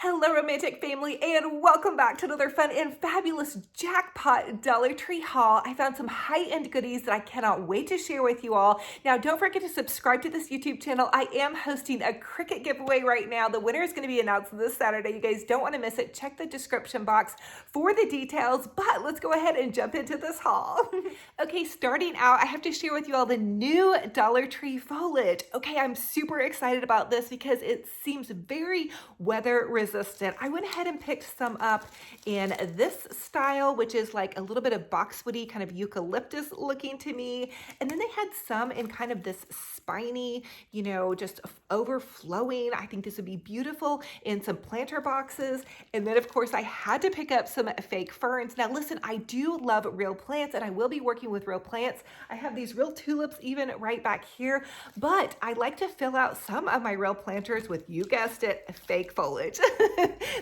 Hello romantic family and welcome back to another fun and fabulous jackpot Dollar Tree haul. I found some high-end goodies that I cannot wait to share with you all. Now don't forget to subscribe to this YouTube channel. I am hosting a Cricut giveaway right now. The winner is going to be announced this Saturday. You guys don't want to miss it. Check the description box for the details, but let's go ahead and jump into this haul. Okay, starting out, I have to share with you all the new Dollar Tree foliage. Okay, I'm super excited about this because it seems very weather resistant. I went ahead and picked some up in this style, which is like a little bit of boxwoody, kind of eucalyptus looking to me. And then they had some in kind of this spiny, just overflowing. I think this would be beautiful in some planter boxes. And then of course I had to pick up some fake ferns. Now listen, I do love real plants and I will be working with real plants. I have these real tulips even right back here, but I like to fill out some of my real planters with, you guessed it, fake foliage.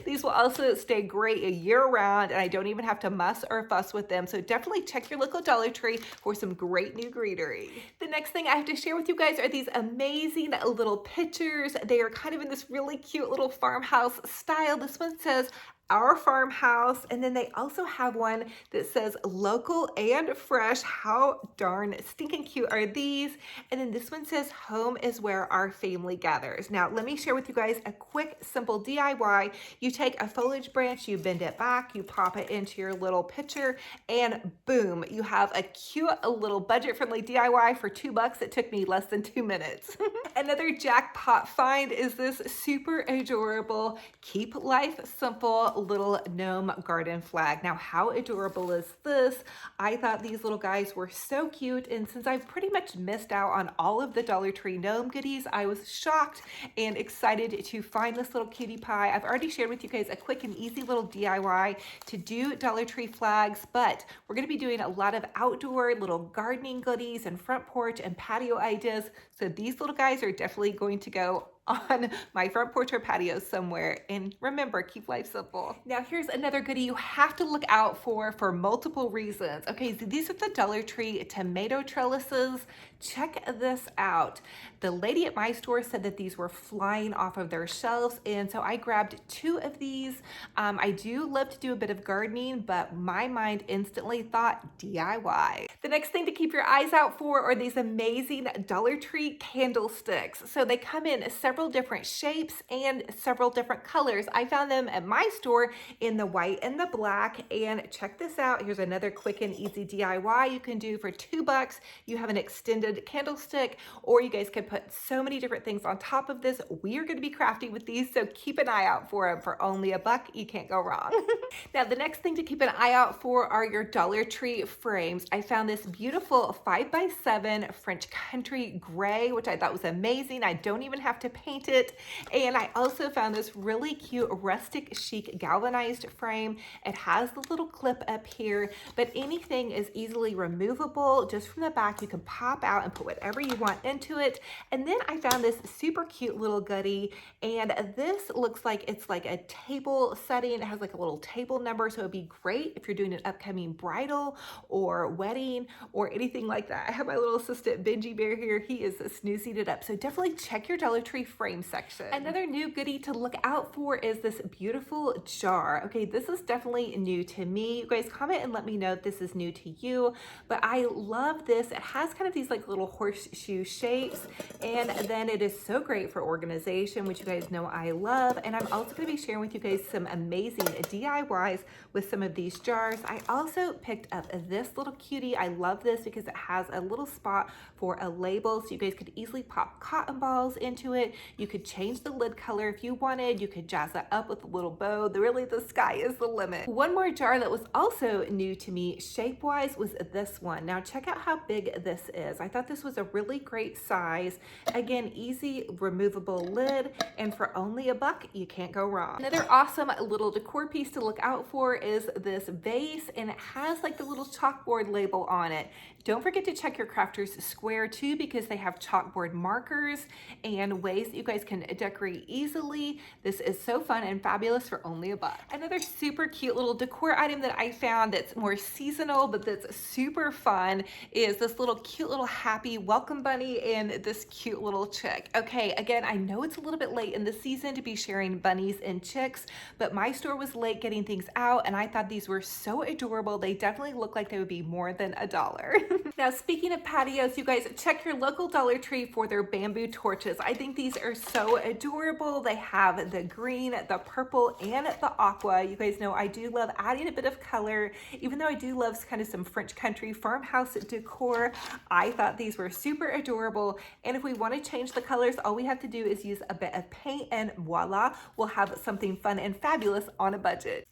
These will also stay great year round and I don't even have to muss or fuss with them. So definitely check your local Dollar Tree for some great new greenery. The next thing I have to share with you guys are these amazing little pictures. They are kind of in this really cute little farmhouse style. This one says our farmhouse, and then they also have one that says local and fresh. How darn stinking cute are these? And then this one says home is where our family gathers. Now let me share with you guys a quick simple DIY. You take a foliage branch, you bend it back, you pop it into your little pitcher, and boom, you have a cute little budget friendly DIY for $2. It took me less than 2 minutes. Another jackpot find is this super adorable keep life simple little gnome garden flag. Now how adorable is this? I thought these little guys were so cute, and since I've pretty much missed out on all of the Dollar Tree gnome goodies, I was shocked and excited to find this little cutie pie. I've already shared with you guys a quick and easy little DIY to do Dollar Tree flags, but we're going to be doing a lot of outdoor little gardening goodies and front porch and patio ideas. So these little guys are definitely going to go on my front porch or patio somewhere. And remember, keep life simple. Now here's another goodie you have to look out for multiple reasons. Okay, so these are the Dollar Tree tomato trellises. Check this out. The lady at my store said that these were flying off of their shelves, and so I grabbed 2 of these. I do love to do a bit of gardening, but my mind instantly thought DIY. The next thing to keep your eyes out for are these amazing Dollar Tree candlesticks. So they come in several different shapes and several different colors. I found them at my store in the white and the black, and check this out. Here's another quick and easy DIY you can do for $2. You have an extended candlestick, or you guys could put so many different things on top of this. We are going to be crafty with these, so keep an eye out for them. For only $1, you can't go wrong. Now the next thing to keep an eye out for are your Dollar Tree frames. I found this beautiful 5x7 French country gray, which I thought was amazing. I don't even have to paint it. And I also found this really cute rustic chic galvanized frame. It has the little clip up here, but anything is easily removable. Just from the back, you can pop out and put whatever you want into it. And then I found this super cute little goodie, and this looks like it's like a table setting. It has like a little table number, so it'd be great if you're doing an upcoming bridal or wedding or anything like that. I have my little assistant Benji Bear here. He is snoozing it up, so definitely check your Dollar Tree frame section. Another new goodie to look out for is this beautiful jar. Okay, this is definitely new to me. You guys comment and let me know if this is new to you, but I love this. It has kind of these like little horseshoe shapes, and then it is so great for organization, which you guys know I love. And I'm also going to be sharing with you guys some amazing DIYs with some of these jars. I also picked up this little cutie. I love this because it has a little spot for a label, so you guys could easily pop cotton balls into it. You could change the lid color if you wanted. You could jazz it up with a little bow. Really, the sky is the limit. One more jar that was also new to me shape-wise was this one. Now check out how big this is. I thought this was a really great size. Again, easy removable lid, and for only $1, you can't go wrong. Another awesome little decor piece to look out for is this vase, and it has like the little chalkboard label on it. Don't forget to check your crafters square too, because they have chalkboard markers and ways that you guys can decorate easily. This is so fun and fabulous for only $1. Another super cute little decor item that I found that's more seasonal, but that's super fun, is this little cute little happy welcome bunny and this cute little chick. Okay, again, I know it's a little bit late in the season to be sharing bunnies and chicks, but my store was late getting things out and I thought these were so adorable. They definitely look like they would be more than $1. Now, speaking of patios, you guys, check your local Dollar Tree for their bamboo torches. I think these are so adorable. They have the green, the purple, and the aqua. You guys know I do love adding a bit of color, even though I do love kind of some French country farmhouse decor. I thought these were super adorable. And if we want to change the colors, all we have to do is use a bit of paint and voila, we'll have something fun and fabulous on a budget.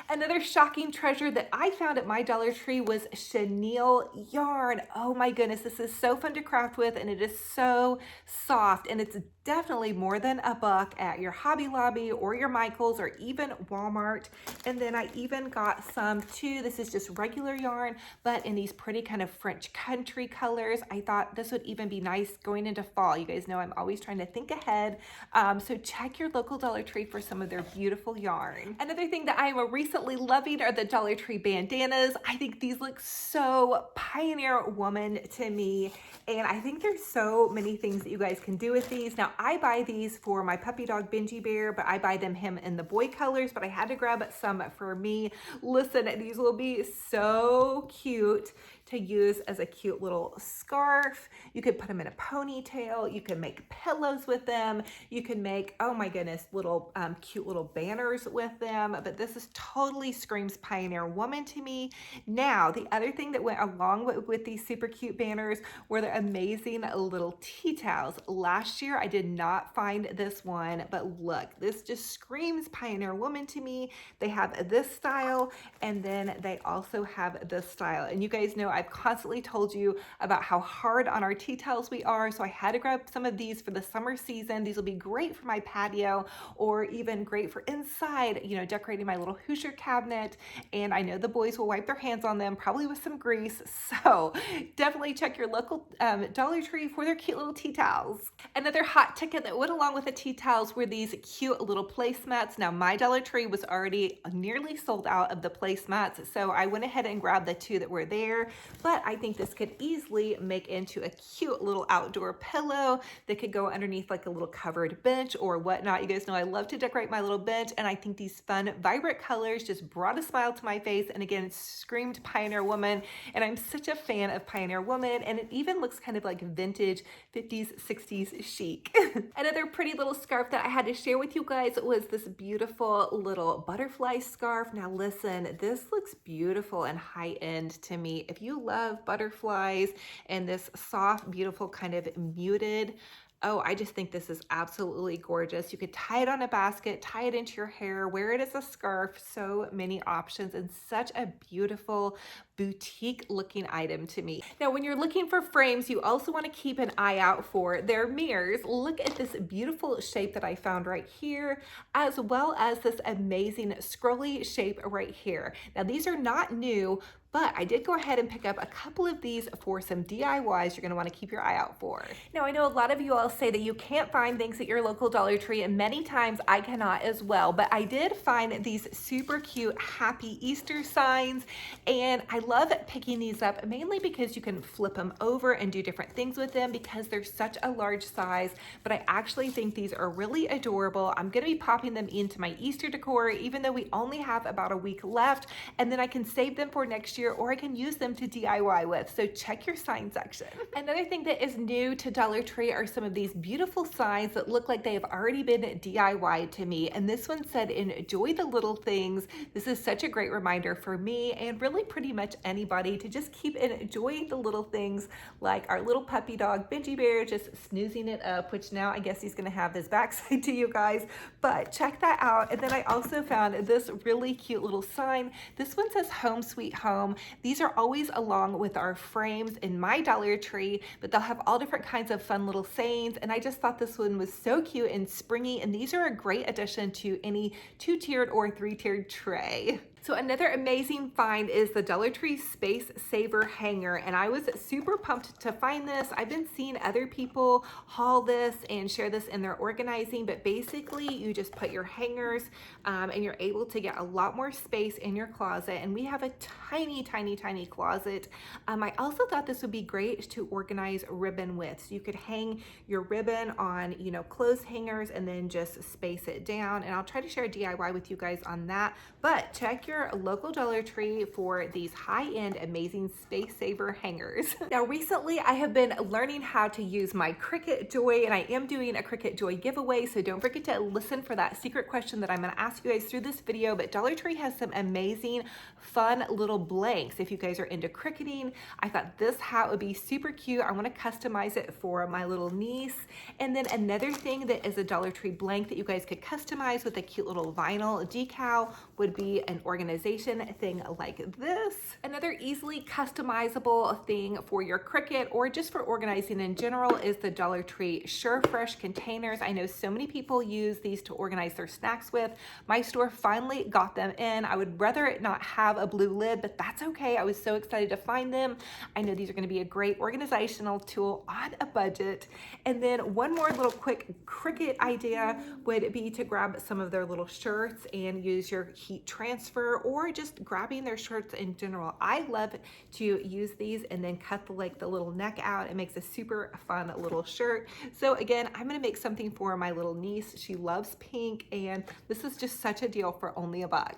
Another shocking treasure that I found at my Dollar Tree was chenille yarn. Oh my goodness, this is so fun to craft with and it is so soft, and it's definitely more than $1 at your Hobby Lobby or your Michaels or even Walmart. And then I even got some too. This is just regular yarn, but in these pretty kind of French country colors. I thought this would even be nice going into fall. You guys know I'm always trying to think ahead. So check your local Dollar Tree for some of their beautiful yarn. Another thing that I am recently loving are the Dollar Tree bandanas. I think these look so pioneer woman to me, and I think there's so many things that you guys can do with these. Now, I buy these for my puppy dog Benji Bear, but I buy them him in the boy colors, but I had to grab some for me. Listen, these will be so cute to use as a cute little scarf. You could put them in a ponytail. You can make pillows with them. You can make, oh my goodness, little cute little banners with them. But this is totally screams pioneer woman to me. Now, the other thing that went along with these super cute banners were the amazing little tea towels. Last year, I did not find this one, but look, this just screams pioneer woman to me. They have this style, and then they also have this style. And you guys know I've constantly told you about how hard on our tea towels we are, so I had to grab some of these for the summer season. These will be great for my patio or even great for inside, you know, decorating my little Hoosier cabinet. And I know the boys will wipe their hands on them, probably with some grease. So definitely check your local Dollar Tree for their cute little tea towels. Another hot ticket that went along with the tea towels were these cute little placemats. Now, my Dollar Tree was already nearly sold out of the placemats, so I went ahead and grabbed the 2 that were there. But I think this could easily make into a cute little outdoor pillow that could go underneath like a little covered bench or whatnot. You guys know I love to decorate my little bench, and I think these fun, vibrant colors just brought a smile to my face. And again, it screamed pioneer woman, and I'm such a fan of pioneer woman, and it even looks kind of like vintage 50s, 60s chic. Another pretty little scarf that I had to share with you guys was this beautiful little butterfly scarf. Now listen, this looks beautiful and high-end to me. If you love butterflies and this soft, beautiful kind of muted, oh, I just think this is absolutely gorgeous. You could tie it on a basket, tie it into your hair, wear it as a scarf. So many options and such a beautiful boutique looking item to me. Now, when you're looking for frames, you also want to keep an eye out for their mirrors. Look at this beautiful shape that I found right here, as well as this amazing scrolly shape right here. Now, these are not new, but I did go ahead and pick up a couple of these for some DIYs you're going to want to keep your eye out for. Now, I know a lot of you all say that you can't find things at your local Dollar Tree, and many times I cannot as well, but I did find these super cute Happy Easter signs, and I love picking these up mainly because you can flip them over and do different things with them because they're such a large size, but I actually think these are really adorable. I'm going to be popping them into my Easter decor, even though we only have about a week left, and then I can save them for next year, or I can use them to DIY with. So check your sign section. Another thing that is new to Dollar Tree are some of these beautiful signs that look like they have already been DIY'd to me. And this one said, enjoy the little things. This is such a great reminder for me and really pretty much anybody to just keep enjoying the little things, like our little puppy dog Benji Bear just snoozing it up, which now I guess he's gonna have his backside to you guys, but check that out. And then I also found this really cute little sign. This one says home sweet home. These are always along with our frames in my Dollar Tree, but they'll have all different kinds of fun little sayings, and I just thought this one was so cute and springy, and these are a great addition to any 2-tiered or 3-tiered tray. So another amazing find is the Dollar Tree Space Saver Hanger, and I was super pumped to find this. I've been seeing other people haul this and share this in their organizing, but basically you just put your hangers and you're able to get a lot more space in your closet, and we have a tiny, tiny, tiny closet. I also thought this would be great to organize ribbon with. So you could hang your ribbon on, you know, clothes hangers and then just space it down, and I'll try to share a DIY with you guys on that, but check your local Dollar Tree for these high-end amazing space saver hangers. Now recently I have been learning how to use my Cricut Joy, and I am doing a Cricut Joy giveaway, so don't forget to listen for that secret question that I'm going to ask you guys through this video. But Dollar Tree has some amazing fun little blanks. If you guys are into cricketing, I thought this hat would be super cute. I want to customize it for my little niece. And then another thing that is a Dollar Tree blank that you guys could customize with a cute little vinyl decal would be an organization thing like this. Another easily customizable thing for your Cricut or just for organizing in general is the Dollar Tree Sure Fresh containers. I know so many people use these to organize their snacks with. My store finally got them in. I would rather it not have a blue lid, but that's okay. I was so excited to find them. I know these are going to be a great organizational tool on a budget. And then one more little quick Cricut idea would be to grab some of their little shirts and use your heat transfer, or just grabbing their shirts in general. I love to use these and then cut the little neck out. It makes a super fun little shirt. So again, I'm gonna make something for my little niece. She loves pink, and this is just such a deal for only $1.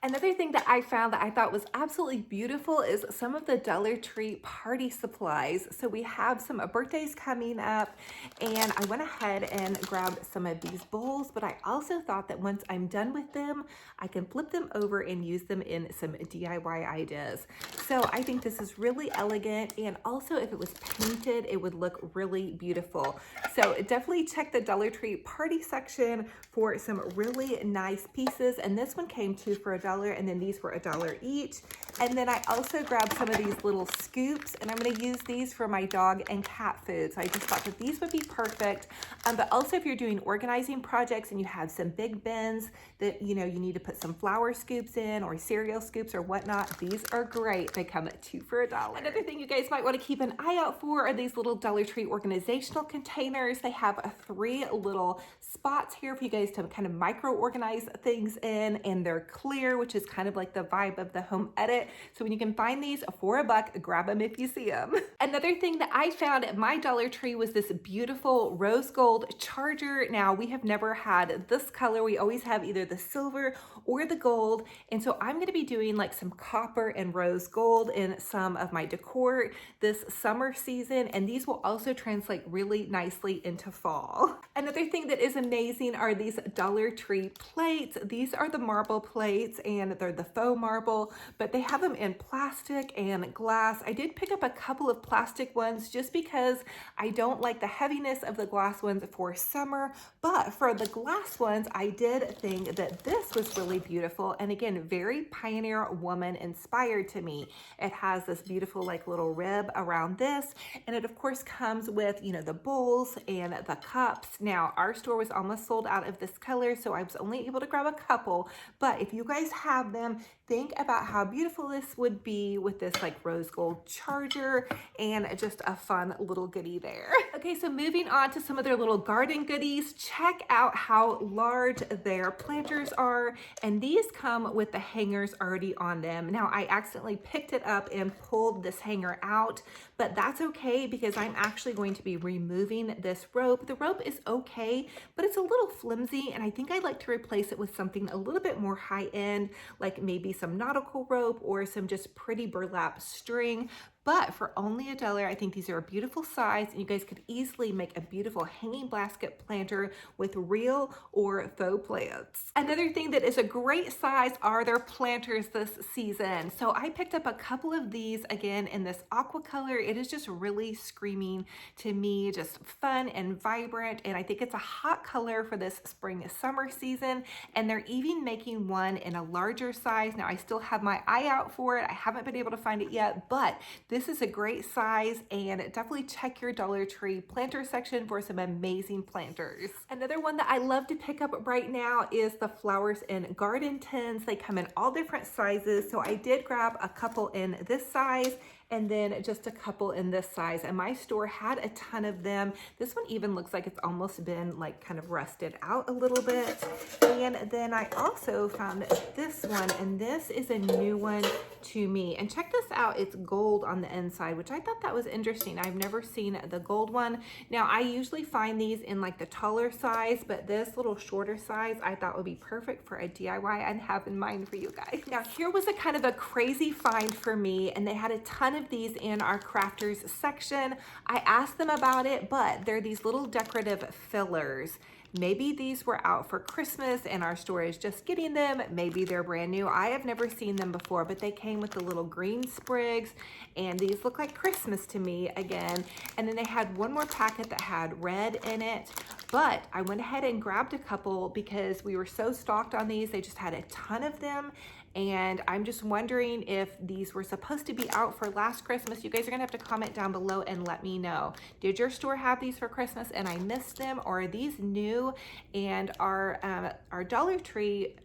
Another thing that I found that I thought was absolutely beautiful is some of the Dollar Tree party supplies. So we have some birthdays coming up, and I went ahead and grabbed some of these bowls, but I also thought that once I'm done with them, I can flip them over and use them in some DIY ideas. So I think this is really elegant, and also if it was painted, it would look really beautiful. So definitely check the Dollar Tree party section for some really nice pieces. And this one came to for $1, and then these were $1 each. And then I also grabbed some of these little scoops, and I'm going to use these for my dog and cat food. So I just thought that these would be perfect. But also if you're doing organizing projects and you have some big bins that you need to put some flour scoops in, or cereal scoops or whatnot, these are great. They come at 2 for $1. Another thing you guys might want to keep an eye out for are these little Dollar Tree organizational containers. They have 3 little spots here for you guys to kind of micro organize things in, and they're clear, which is kind of like the vibe of the home edit. So when you can find these for $1, grab them if you see them. Another thing that I found at my Dollar Tree was this beautiful rose gold charger. Now we have never had this color. We always have either the silver or the gold. And so I'm going to be doing like some copper and rose gold in some of my decor this summer season. And these will also translate really nicely into fall. Another thing that is amazing are these Dollar Tree plates. These are the marble plates, and they're the faux marble, but they have them in plastic and glass. I did pick up a couple of plastic ones just because I don't like the heaviness of the glass ones for summer, but for the glass ones, I did think that this was really beautiful, and again, very Pioneer Woman inspired to me. It has this beautiful like little rib around this, and it of course comes with, the bowls and the cups. Now, our store was almost sold out of this color, so I was only able to grab a couple, but if you guys have them, think about how beautiful this would be with this like rose gold charger and just a fun little goodie there. Okay, so moving on to some of their little garden goodies. Check out how large their planters are, and these come with the hangers already on them. Now, I accidentally picked it up and pulled this hanger out, but that's okay because I'm actually going to be removing this rope. The rope is okay, but it's a little flimsy, and I think I'd like to replace it with something a little bit more high-end, like maybe some nautical rope or some just pretty burlap string. But for only $1, I think these are a beautiful size, and you guys could easily make a beautiful hanging basket planter with real or faux plants. Another thing that is a great size are their planters this season. So I picked up a couple of these again in this aqua color. It is just really screaming to me, just fun and vibrant, and I think it's a hot color for this spring summer season. And they're even making one in a larger size. Now I still have my eye out for it. I haven't been able to find it yet, but This is a great size, and definitely check your Dollar Tree planter section for some amazing planters. Another one that I love to pick up right now is the flowers in garden tins. They come in all different sizes, so I did grab a couple in this size and then just a couple in this size, and my store had a ton of them. This one even looks like it's almost been like kind of rusted out a little bit. And then I also found this one, and this is a new one to me. And check this out, it's gold on the inside, which I thought that was interesting. I've never seen the gold one. Now I usually find these in like the taller size, but this little shorter size I thought would be perfect for a DIY I'd have in mind for you guys. Now here was a kind of a crazy find for me, and they had a ton of these in our crafters section. I asked them about it, but they're these little decorative fillers. Maybe these were out for Christmas and our store is just getting them. Maybe they're brand new. I have never seen them before, but they came with the little green sprigs, and these look like Christmas to me again. And then they had one more packet that had red in it, but I went ahead and grabbed a couple because we were so stocked on these. They just had a ton of them. And I'm just wondering if these were supposed to be out for last Christmas. You guys are gonna have to comment down below and let me know. Did your store have these for Christmas and I missed them, or are these new? And our Dollar Tree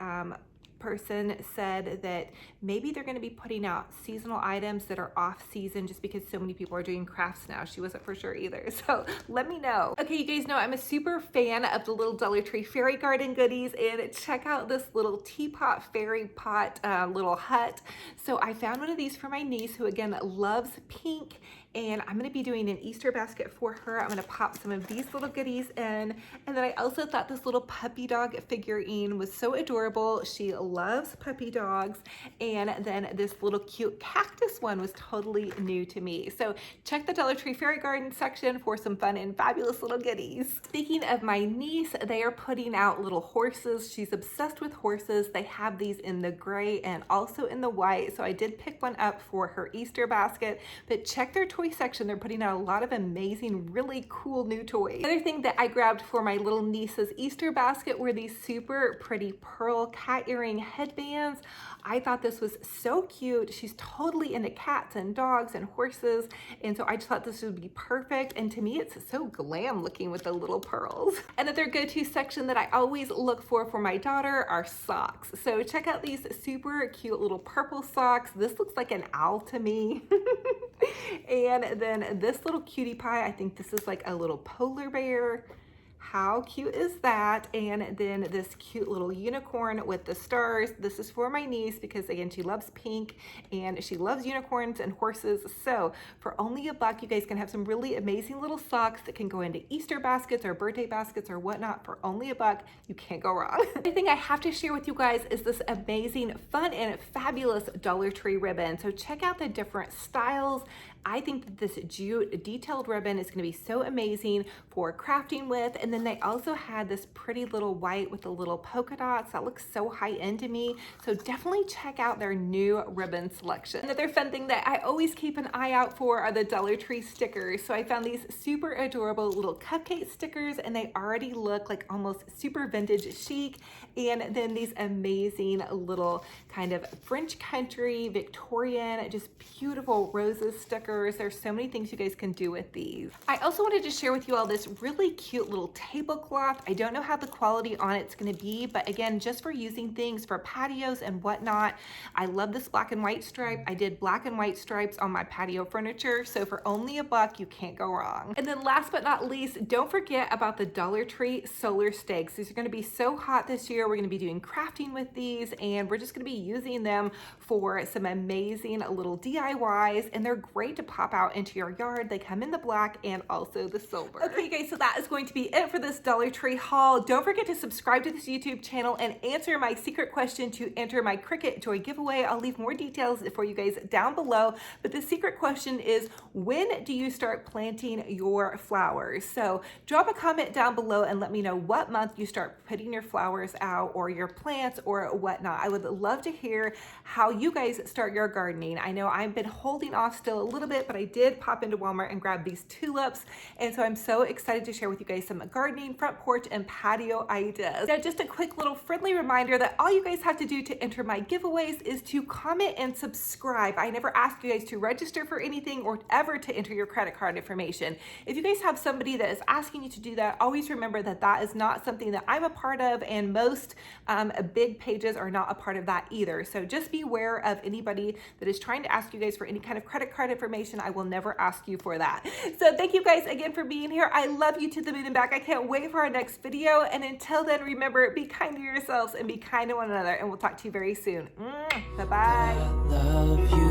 person said that maybe they're going to be putting out seasonal items that are off season just because so many people are doing crafts now. She wasn't for sure either, so let me know. Okay, you guys know I'm a super fan of the little Dollar Tree fairy garden goodies, and check out this little teapot fairy pot little hut. So I found one of these for my niece, who again loves pink, and I'm going to be doing an Easter basket for her. I'm going to pop some of these little goodies in, and then I also thought this little puppy dog figurine was so adorable. She loves puppy dogs, and then this little cute cactus one was totally new to me. So check the Dollar Tree Fairy Garden section for some fun and fabulous little goodies. Speaking of my niece, they are putting out little horses. She's obsessed with horses. They have these in the gray and also in the white, so I did pick one up for her Easter basket. But check their toy section. They're putting out a lot of amazing, really cool new toys. Another thing that I grabbed for my little niece's Easter basket were these super pretty pearl cat earring headbands. I thought this was so cute. She's totally into cats and dogs and horses, and so I just thought this would be perfect. And to me, it's so glam looking with the little pearls. Another go-to section that I always look for my daughter are socks. So check out these super cute little purple socks. This looks like an owl to me. And then this little cutie pie, I think this is like a little polar bear. How cute is that? And then this cute little unicorn with the stars. This is for my niece because again, she loves pink and she loves unicorns and horses. So for only $1, you guys can have some really amazing little socks that can go into Easter baskets or birthday baskets or whatnot for only $1. You can't go wrong. The thing I have to share with you guys is this amazing, fun, and fabulous Dollar Tree ribbon. So check out the different styles. I think that this jute detailed ribbon is going to be so amazing for crafting with. And then they also had this pretty little white with the little polka dots that looks so high end to me. So definitely check out their new ribbon selection. Another fun thing that I always keep an eye out for are the Dollar Tree stickers. So I found these super adorable little cupcake stickers, and they already look like almost super vintage chic. And then these amazing little kind of French country, Victorian, just beautiful roses stickers. There's so many things you guys can do with these. I also wanted to share with you all this really cute little tablecloth. I don't know how the quality on it's going to be, but again, just for using things for patios and whatnot. I love this black and white stripe. I did black and white stripes on my patio furniture, so for only $1, you can't go wrong. And then last but not least, don't forget about the Dollar Tree solar stakes. These are going to be so hot this year. We're going to be doing crafting with these, and we're just going to be using them for some amazing little DIYs, and they're great to pop out into your yard. They come in the black and also the silver. Okay guys, so that is going to be it for this Dollar Tree haul. Don't forget to subscribe to this YouTube channel and answer my secret question to enter my Cricut Joy giveaway. I'll leave more details for you guys down below, but the secret question is, when do you start planting your flowers? So drop a comment down below and let me know what month you start putting your flowers out or your plants or whatnot. I would love to hear how you guys start your gardening. I know I've been holding off still a little bit, but I did pop into Walmart and grab these tulips, and so I'm so excited to share with you guys some gardening, front porch, and patio ideas. Now, just a quick little friendly reminder that all you guys have to do to enter my giveaways is to comment and subscribe. I never ask you guys to register for anything or ever to enter your credit card information. If you guys have somebody that is asking you to do that, always remember that that is not something that I'm a part of, and most big pages are not a part of that either. So just be aware of anybody that is trying to ask you guys for any kind of credit card information. I will never ask you for that. So thank you guys again for being here. I love you to the moon and back. I can't wait for our next video. And until then, remember, be kind to yourselves and be kind to one another. And we'll talk to you very soon. Bye-bye.